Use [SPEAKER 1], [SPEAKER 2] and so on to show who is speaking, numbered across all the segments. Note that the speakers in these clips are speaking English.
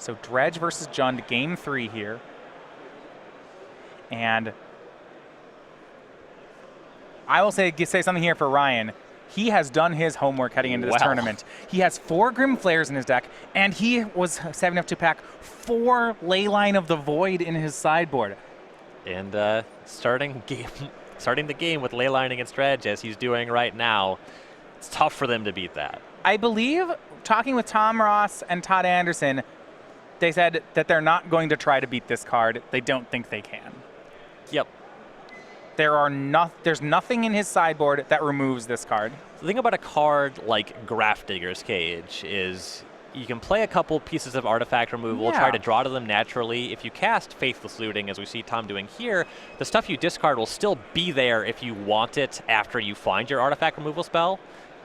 [SPEAKER 1] So Dredge versus Jund, game 3 here. And I will say something here for Ryan. He has done his homework heading into this tournament. He has 4 Grim Flares in his deck, and he was savvy enough to pack 4 Leyline of the Void in his sideboard.
[SPEAKER 2] And starting the game with Leyline against Dredge, as he's doing right now, it's tough for them to beat that.
[SPEAKER 1] I believe, talking with Tom Ross and Todd Anderson, they said that they're not going to try to beat this card. They don't think they can.
[SPEAKER 2] Yep.
[SPEAKER 1] There's nothing in his sideboard that removes this card.
[SPEAKER 2] The thing about a card like Grafdigger's Cage is you can play a couple pieces of artifact removal, try to draw to them naturally. If you cast Faithless Looting, as we see Tom doing here, the stuff you discard will still be there if you want it after you find your artifact removal spell.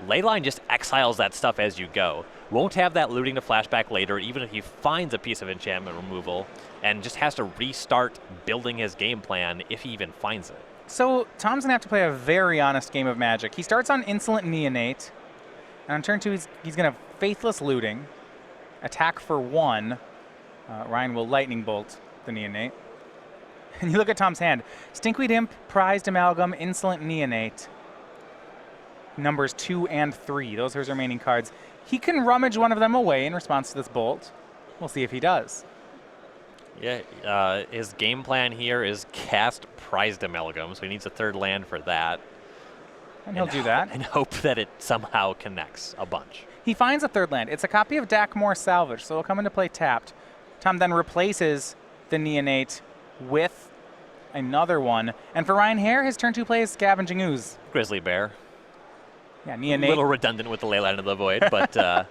[SPEAKER 2] Leyline just exiles that stuff as you go. Won't have that looting to flashback later, even if he finds a piece of enchantment removal, and just has to restart building his game plan if he even finds it.
[SPEAKER 1] So Tom's gonna have to play a very honest game of Magic. He starts on Insolent Neonate, and on turn 2 he's gonna Faithless Looting, attack for 1. Ryan will Lightning Bolt the Neonate. And you look at Tom's hand: Stinkweed Imp, Prized Amalgam, Insolent Neonate. Numbers 2 and 3. Those are his remaining cards. He can rummage one of them away in response to this bolt. We'll see if he does.
[SPEAKER 2] Yeah, his game plan here is cast Prized Amalgam, so he needs a 3rd land for that.
[SPEAKER 1] And he'll do that.
[SPEAKER 2] And hope that it somehow connects a bunch.
[SPEAKER 1] He finds a 3rd land. It's a copy of Dakmor Salvage, so it'll come into play tapped. Tom then replaces the Neonate with another one. And for Ryan Hare, his turn 2 play is Scavenging Ooze.
[SPEAKER 2] Grizzly Bear.
[SPEAKER 1] Yeah, Neonate.
[SPEAKER 2] A little redundant with the Leyline of the Void, but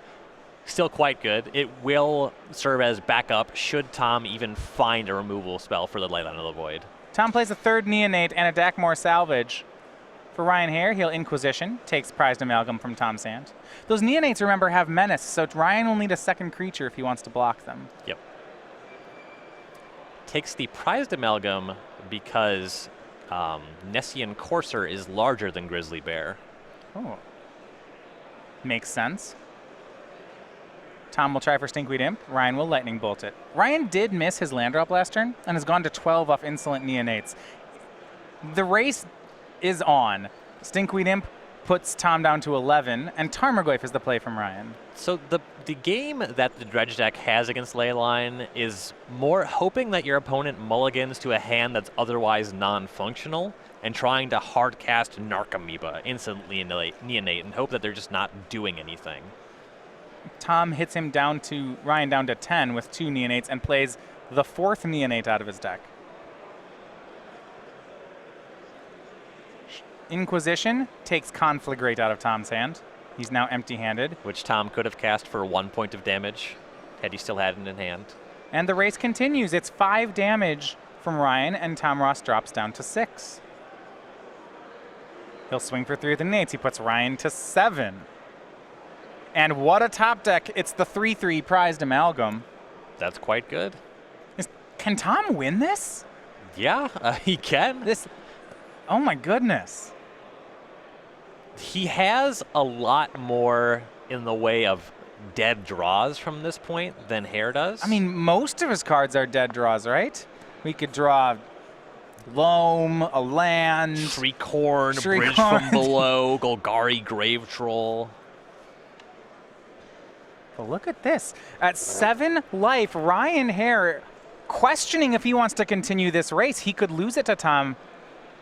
[SPEAKER 2] still quite good. It will serve as backup should Tom even find a removal spell for the Leyline of the Void.
[SPEAKER 1] Tom plays a 3rd Neonate and a Dakmor Salvage. For Ryan Hare, he'll Inquisition, takes Prized Amalgam from Tom's hand. Those Neonates, remember, have Menace, so Ryan will need a 2nd creature if he wants to block them.
[SPEAKER 2] Yep. Takes the Prized Amalgam because Nessian Courser is larger than Grizzly Bear.
[SPEAKER 1] Oh. Makes sense. Tom will try for Stinkweed Imp. Ryan will Lightning Bolt it. Ryan did miss his land drop last turn and has gone to 12 off Insolent Neonates. The race is on. Stinkweed Imp puts Tom down to 11, and Tarmogoyf is the play from Ryan.
[SPEAKER 2] So the game that the Dredge deck has against Leyline is more hoping that your opponent mulligans to a hand that's otherwise non-functional and trying to hard cast Narcomoeba, instantly Neonate, and hope that they're just not doing anything.
[SPEAKER 1] Tom hits him down to Ryan down to 10 with 2 Neonates and plays the 4th Neonate out of his deck. Inquisition takes Conflagrate out of Tom's hand. He's now empty-handed.
[SPEAKER 2] Which Tom could have cast for 1 point of damage had he still had it in hand.
[SPEAKER 1] And the race continues. It's 5 damage from Ryan, and Tom Ross drops down to 6. He'll swing for 3 with the Neonates. He puts Ryan to 7. And what a top deck. It's the 3/3 Prized Amalgam.
[SPEAKER 2] That's quite good.
[SPEAKER 1] Can Tom win this?
[SPEAKER 2] Yeah, he can.
[SPEAKER 1] Oh my goodness.
[SPEAKER 2] He has a lot more in the way of dead draws from this point than Hare does.
[SPEAKER 1] I mean, most of his cards are dead draws, right? We could draw Loam, a land.
[SPEAKER 2] Shriekhorn, Bridge from Below, Golgari Grave Troll.
[SPEAKER 1] But look at this. At 7 life, Ryan Hare questioning if he wants to continue this race. He could lose it to Tom.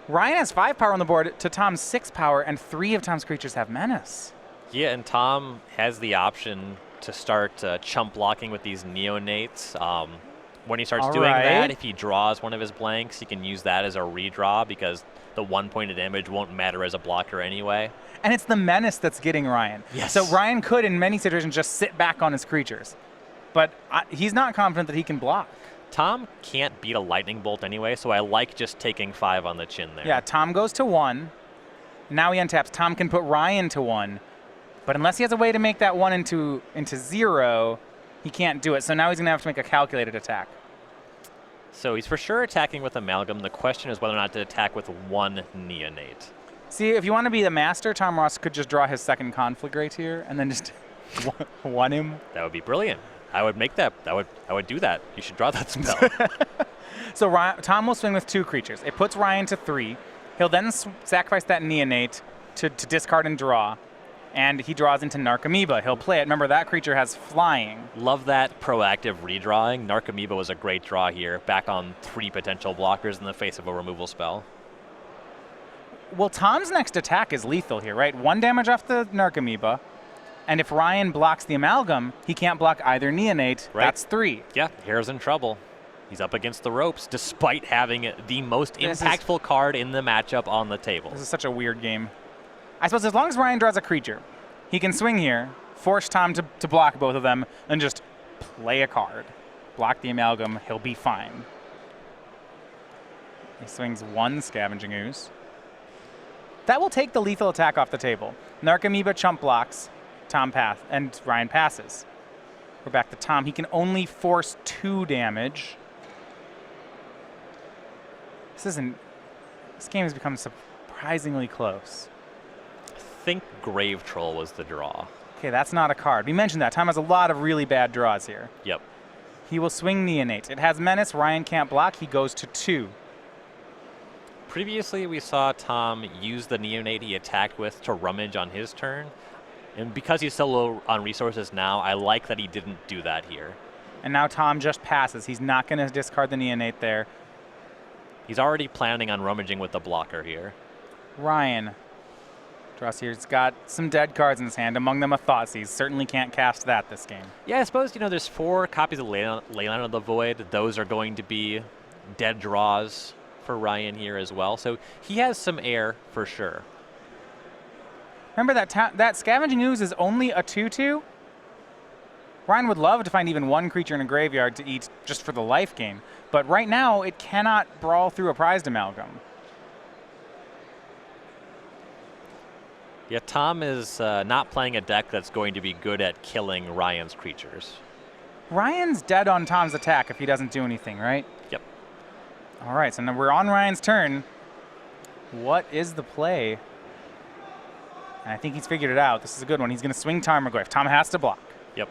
[SPEAKER 1] Ryan has 5 power on the board to Tom's 6 power, and 3 of Tom's creatures have Menace.
[SPEAKER 2] Yeah, and Tom has the option to start chump blocking with these Neonates. When he starts doing that, if he draws one of his blanks, he can use that as a redraw because the 1 point of damage won't matter as a blocker anyway.
[SPEAKER 1] And it's the Menace that's getting Ryan.
[SPEAKER 2] Yes.
[SPEAKER 1] So Ryan could, in many situations, just sit back on his creatures. But he's not confident that he can block.
[SPEAKER 2] Tom can't beat a Lightning Bolt anyway, so I like just taking 5 on the chin there.
[SPEAKER 1] Yeah, Tom goes to 1. Now he untaps. Tom can put Ryan to 1. But unless he has a way to make that 1 into 0, he can't do it. So now he's going to have to make a calculated attack.
[SPEAKER 2] So he's for sure attacking with Amalgam. The question is whether or not to attack with 1 Neonate.
[SPEAKER 1] See, if you want to be the master, Tom Ross could just draw his 2nd Conflagrate here and then just one him.
[SPEAKER 2] That would be brilliant. I would make that. I would do that. You should draw that spell.
[SPEAKER 1] So Tom will swing with 2 creatures. It puts Ryan to 3. He'll then sacrifice that Neonate to discard and draw. And he draws into Narcomoeba. He'll play it. Remember, that creature has flying.
[SPEAKER 2] Love that proactive redrawing. Narcomoeba was a great draw here, back on 3 potential blockers in the face of a removal spell.
[SPEAKER 1] Well, Tom's next attack is lethal here, right? 1 damage off the Narcomoeba. And if Ryan blocks the Amalgam, he can't block either Neonate. Right. That's 3.
[SPEAKER 2] Yeah, Hare's in trouble. He's up against the ropes, despite having the most impactful card in the matchup on the table.
[SPEAKER 1] This is such a weird game. I suppose as long as Ryan draws a creature, he can swing here, force Tom to block both of them, and just play a card. Block the Amalgam, he'll be fine. He swings 1 Scavenging Ooze. That will take the lethal attack off the table. Narcomoeba chump blocks, and Ryan passes. We're back to Tom. He can only force 2 damage. This game has become surprisingly close.
[SPEAKER 2] I think Grave Troll was the draw.
[SPEAKER 1] Okay, that's not a card. We mentioned that. Tom has a lot of really bad draws here.
[SPEAKER 2] Yep.
[SPEAKER 1] He will swing Neonate. It has Menace. Ryan can't block. He goes to 2.
[SPEAKER 2] Previously, we saw Tom use the Neonate he attacked with to rummage on his turn. And because he's so low on resources now, I like that he didn't do that here.
[SPEAKER 1] And now Tom just passes. He's not going to discard the Neonate there.
[SPEAKER 2] He's already planning on rummaging with the blocker here.
[SPEAKER 1] Ryan draws here. He's got some dead cards in his hand, among them a Thoughtseize. Certainly can't cast that this game.
[SPEAKER 2] Yeah, I suppose, there's 4 copies of Leyline of the Void. Those are going to be dead draws for Ryan here as well. So he has some air for sure.
[SPEAKER 1] Remember that Scavenging Ooze is only a 2/2? Ryan would love to find even 1 creature in a graveyard to eat just for the life gain. But right now, it cannot brawl through a prized Amalgam.
[SPEAKER 2] Yeah, Tom is not playing a deck that's going to be good at killing Ryan's creatures.
[SPEAKER 1] Ryan's dead on Tom's attack if he doesn't do anything, right?
[SPEAKER 2] Yep.
[SPEAKER 1] All right, so now we're on Ryan's turn. What is the play? And I think he's figured it out. This is a good one. He's going to swing Tarmogoyf. Tom has to block.
[SPEAKER 2] Yep.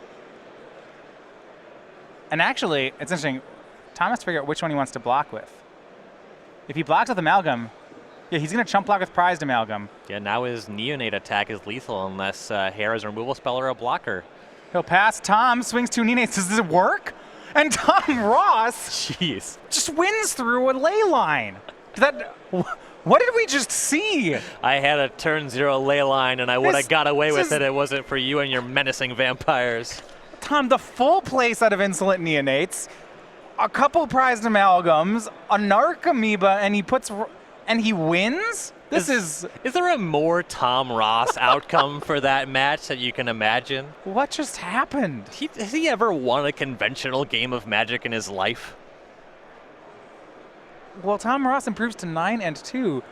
[SPEAKER 1] And actually, it's interesting. Tom has to figure out which one he wants to block with. If he blocks with Amalgam, yeah, he's going to chump block with prized Amalgam.
[SPEAKER 2] Yeah, now his Neonate attack is lethal unless Hare is a removal spell or a blocker.
[SPEAKER 1] He'll pass. Tom swings 2 Neonates. Does it work? And Tom Ross just wins through a ley line. What did we just see?
[SPEAKER 2] I had a turn 0 ley line, and I would have got away with it. It wasn't for you and your menacing vampires.
[SPEAKER 1] Tom, the full play set of Insolent Neonates, a couple prized Amalgams, a Narcomoeba, and he wins? Is
[SPEAKER 2] there a more Tom Ross outcome for that match that you can imagine?
[SPEAKER 1] What just happened?
[SPEAKER 2] Has he ever won a conventional game of Magic in his life?
[SPEAKER 1] Well, Tom Ross improves to 9-2.